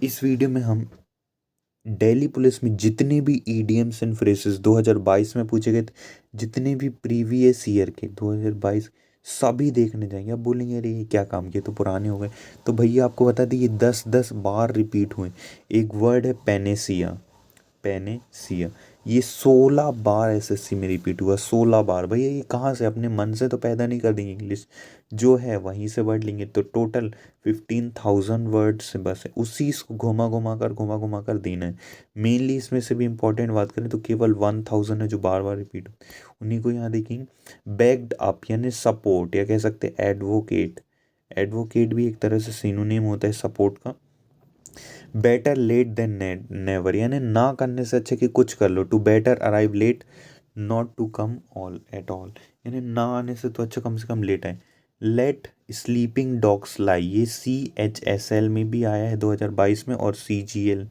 इस वीडियो में हम दिल्ली पुलिस में जितने भी ईडीएम्स एंड फ्रेजेस 2022 में पूछे गए थे, जितने भी प्रीवियस ईयर के 2022 सभी देखने जाएंगे। अब बोलेंगे अरे ये क्या काम किए, तो पुराने हो गए। तो भैया आपको बता दी, ये 10-10 बार रिपीट हुए। एक वर्ड है पेनेसिया, पेनेसिया, ये 16 बार एसएससी में रिपीट हुआ। 16 बार। भैया ये कहाँ से, अपने मन से तो पैदा नहीं कर देंगे इंग्लिश, जो है वहीं से वर्ड लेंगे। तो टोटल 15,000 वर्ड से बस है, उसी को घुमा घुमा कर देना है। मेनली इसमें से भी इंपॉर्टेंट बात करें तो केवल 1,000 है जो बार बार रिपीट, उन्हीं को यहाँ देखेंगे। बैक्ड अप यानी सपोर्ट, या कह सकते हैं एडवोकेट। एडवोकेट भी एक तरह से सिनोनिम होता है सपोर्ट का। बेटर लेट देन नेवर, यानी ना करने से अच्छा कि कुछ कर लो। To better arrive late, not to come all at all, यानी ना आने से तो अच्छा कम से कम लेट आए। लेट स्लीपिंग डॉग्स लाई, ये CHSL में भी आया है 2022 में, और CGL,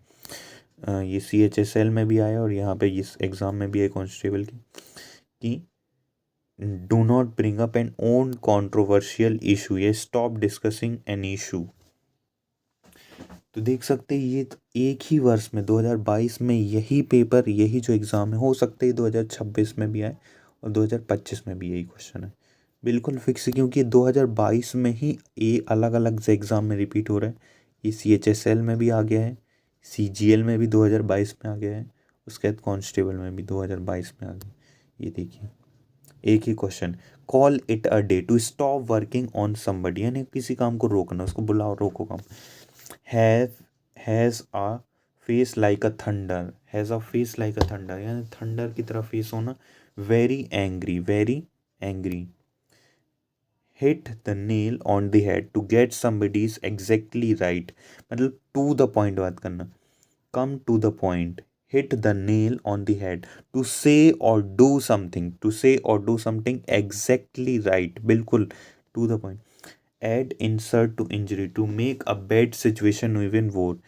ये CHSL में भी आया, और यहाँ पे इस एग्ज़ाम में भी है कांस्टेबल की, कि do not bring up N one controversial issue, ये स्टॉप डिस्कसिंग एन इशू। तो देख सकते हैं ये तो एक ही वर्ष में 2022 में यही पेपर, यही जो एग्ज़ाम है, हो सकता है 2026 में भी आए और 2025 में भी यही क्वेश्चन है। बिल्कुल फिक्स है, क्योंकि 2022 में ही ये अलग अलग से एग्ज़ाम में रिपीट हो रहा है। ये CHSL में भी आ गया है, CGL में भी 2022 में आ गया है, उसके बाद कांस्टेबल में भी 2022 में आ गया। ये देखिए एक ही question. Call it a day, to stop working on somebody, यानी किसी काम को रोकना, उसको बुलाओ, रोको काम। Have, has a face like a thunder, has a face like a thunder, यानी थंडर की तरह फेस होना। Very angry, very angry. Hit the nail on the head, to get somebody's exactly right, मतलब टू द पॉइंट बात करना। Come to the point. Hit the nail on the head, to say or do something, to say or do something exactly right, बिल्कुल to the point. Add insult to injury, to make a bad situation even worse,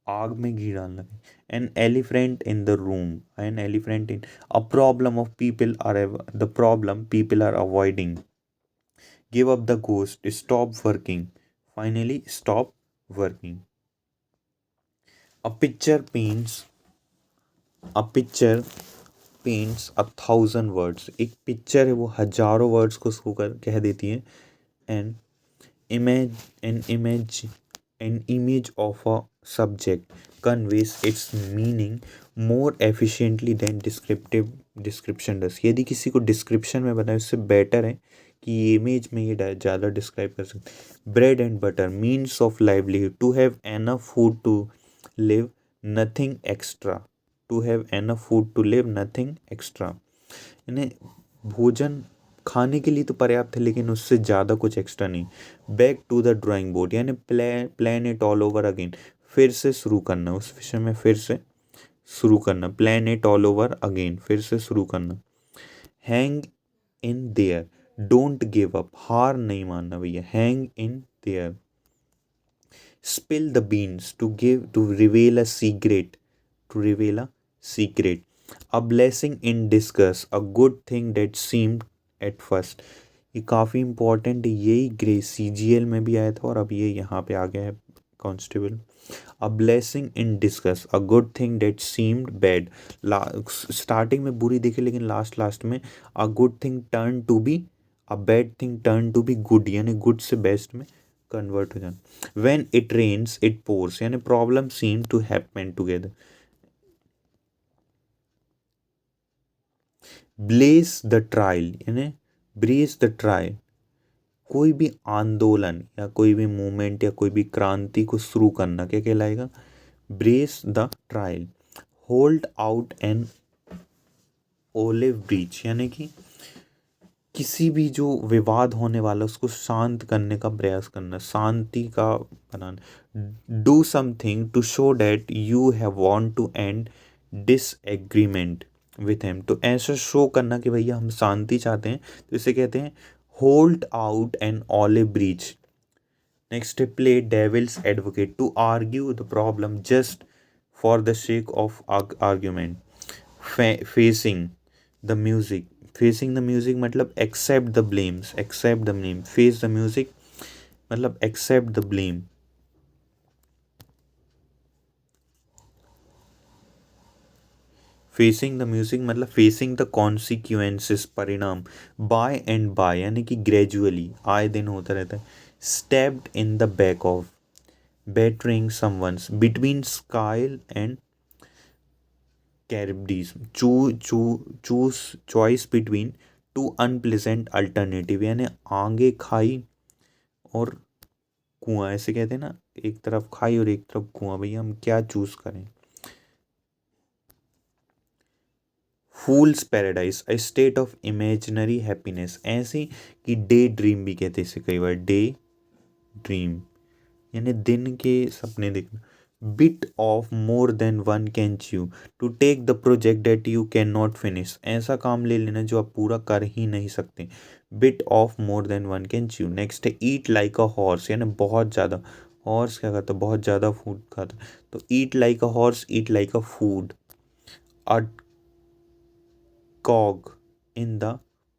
आग में घी डालना। An elephant in the room, an elephant in a problem of people are, the problem people are avoiding. Give up the ghost, stop working, finally stop working. A picture paints, a picture paints 1,000 words, एक picture है वो हजारों words को उसको कर कह देती है। And image, an image of a subject conveys its meaning more efficiently than descriptive description does, यदि किसी को डिस्क्रिप्शन में बनाए उससे बेटर है कि ये इमेज में ये ज़्यादा डिस्क्राइब कर सकते। Bread and butter, means of livelihood, to have enough food to live, nothing extra, to have enough food to live, nothing extra, यानी भोजन खाने के लिए तो पर्याप्त है लेकिन उससे ज़्यादा कुछ एक्स्ट्रा नहीं। Back to the drawing board, यानी plan it all over again, फिर से शुरू करना, उस विषय में फिर से शुरू करना। Plan it all over again, फिर से शुरू करना। Hang in there, don't give up, हार नहीं मानना भैया, hang in there. Spill the beans, to give, to reveal a secret, to reveal a secret. A blessing in disguise, a good thing that seemed at first, ये काफ़ी important है, यही grey CGL में भी आया था और अब ये यहाँ पे आ गया है constable. A blessing in disguise, a good thing that seemed bad, starting में बुरी दिखी लेकिन लास्ट लास्ट में a good thing turn to be, a bad thing turn to be good, यानी गुड से बेस्ट में कन्वर्ट हो जाना। When it rains it pours, यानी problem seem to happen together. Bless the trial, यानी brace the trial, कोई भी आंदोलन या कोई भी मूवमेंट या कोई भी क्रांति को शुरू करना क्या कहलाएगा? Brace the trial. Hold out an olive branch, यानी कि किसी भी जो विवाद होने वाला उसको शांत करने का प्रयास करना, शांति का बनाना। Do something to show that you have want to end disagreement with him, तो ऐसा शो करना कि भैया हम शांति चाहते हैं, तो इसे कहते हैं hold out an olive breach. Next है play devil's advocate, to argue the problem just for the sake of argument. Facing the music, facing the music मतलब accept the blames, accept the blame. Face the music मतलब accept the blame. Facing the music मतलब facing the consequences, परिणाम। By and by यानी कि gradually, आए दिन होता रहता है। Stepped in the back of, bettering someone's, between Scylla and Charybdis, choose choice between two unpleasant alternative, यानी आगे खाई और कुआं, ऐसे कहते हैं ना, एक तरफ खाई और एक तरफ कुआं, भैया हम क्या चूज करें। Fool's paradise, a state of imaginary happiness, ऐसी कि डे ड्रीम भी कहते हैं इसे कई बार, डे ड्रीम यानी दिन के सपने देखना। Bit off more than one can chew, to take the project that you can not finish, ऐसा काम ले लेना जो आप पूरा कर ही नहीं सकते। Bit off more than one can chew. Next है ईट लाइक अ हॉर्स, यानी बहुत ज़्यादा। हॉर्स क्या खाता, बहुत ज़्यादा फूड खाता, तो eat like a horse, eat like a food. A cog in the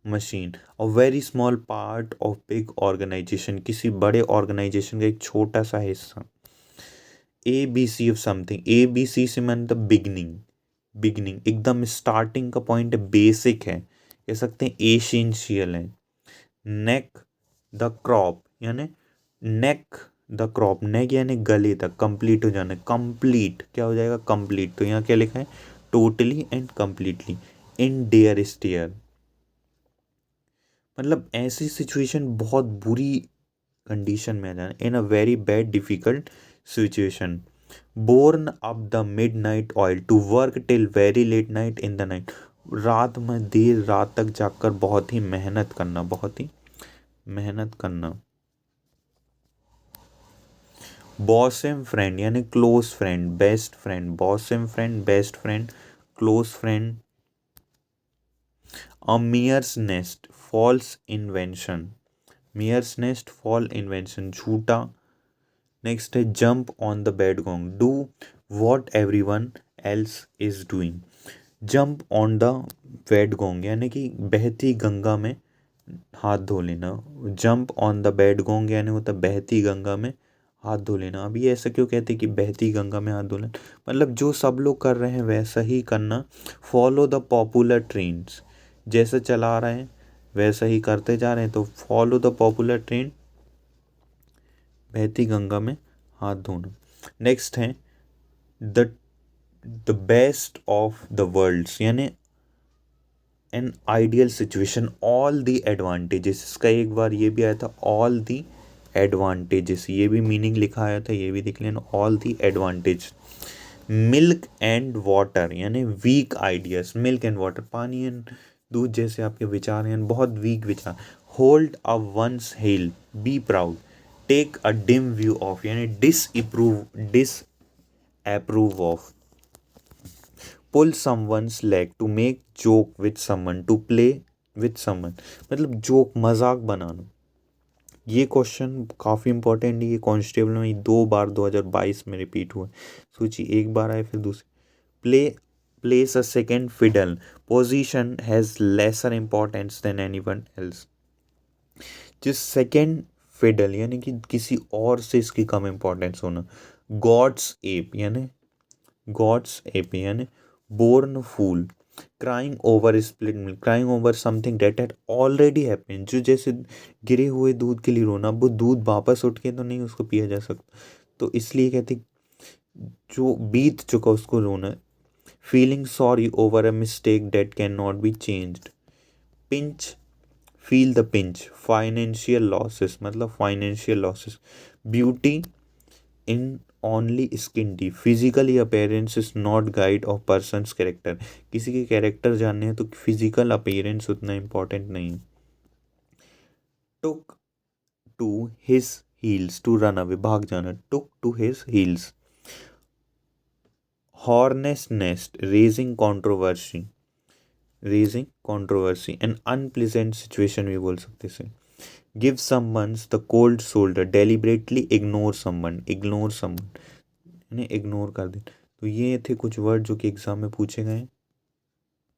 machine, a very small part of big organization, किसी बड़े ऑर्गेनाइजेशन का एक छोटा सा हिस्सा। A B C of something, A B C से मतलब बिगनिंग, बिगनिंग एकदम स्टार्टिंग का पॉइंट है, बेसिक है, कह सकते हैं एसेंशियल है। नेक द क्रॉप यानी नेक द क्रॉप, नेक यानी गले तक, कंप्लीट हो जाना, कंप्लीट क्या हो जाएगा, कंप्लीट। तो यहाँ क्या लिखा है, totally and completely. In dire straits मतलब ऐसी सिचुएशन, बहुत बुरी कंडीशन में आ जाना, in a very bad difficult situation. Burn up the midnight oil, to work till very late night in the night, रात में देर रात तक जाकर बहुत ही मेहनत करना, बहुत ही मेहनत करना। बॉसम फ्रेंड यानी close friend, best friend, bosom friend, best friend, close friend. A mare's nest, false invention, mare's nest, fall invention, झूठा। नेक्स्ट है jump on the bandwagon, do what every one else is doing, jump on the bandwagon यानी कि बहती गंगा में हाथ धो लेना। Jump on the bandwagon यानी होता बहती गंगा में हाथ धो लेना। अभी ऐसा क्यों कहते हैं कि बहती गंगा में हाथ धो लेना, मतलब जो सब लोग कर रहे हैं वैसा ही करना। फॉलो द पॉपुलर ट्रेंड्स, जैसे चला रहे हैं वैसा ही करते जा रहे हैं, तो फॉलो द पॉपुलर ट्रेंड, बहती गंगा में हाथ धोना। नेक्स्ट है the the best of the worlds यानी an ideal situation, all the advantages, इसका एक बार ये भी आया था, ऑल द एडवांटेजेस, ये भी मीनिंग लिखा आया था, ये भी देख लेना, all the advantage. Milk and water यानी weak ideas, milk and water, पानी एंड दूध जैसे आपके विचार हैं, बहुत वीक विचार। Hold a once hell, be proud, take a dim view of यानी disapprove of. Pull someone's leg, to make joke with someone, to play with someone, मतलब जोक, मजाक बनाना। ये क्वेश्चन काफ़ी इंपॉर्टेंट है, ये कांस्टेबल में 2 बार 2022 में रिपीट हुआ। सोचिए, एक बार आए फिर दूसरी। Play place a second fiddle, position has lesser importance than anyone else, जिस सेकेंड फिडल यानी कि किसी और से इसकी कम इंपॉर्टेंस होना। गॉड्स एप यानी गॉड्स एप यानी born fool. Crying over spilled milk, crying over something that had already happened, जो जैसे गिरे हुए दूध के लिए रोना, अब वो दूध वापस उठ के तो नहीं उसको पिया जा सकता, तो इसलिए कहते जो बीत चुका उसको रोना। Feeling sorry over a mistake that can not be changed. Pinch, feel the pinch, financial losses मतलब financial losses. Beauty in only skin deep, physically appearance is not guide of person's character, किसी के character जानने हैं तो physical appearance उतना important नहीं है। Took to his heels, to run away, भाग जाना, took to his heels. Hornet's nest, raising controversy an unpleasant situation भी बोल सकते हैं। Give someone the cold shoulder, deliberately ignore someone, ignore someone यानी इग्नोर कर दे। तो ये थे कुछ वर्ड जो कि एग्जाम में पूछे गए हैं।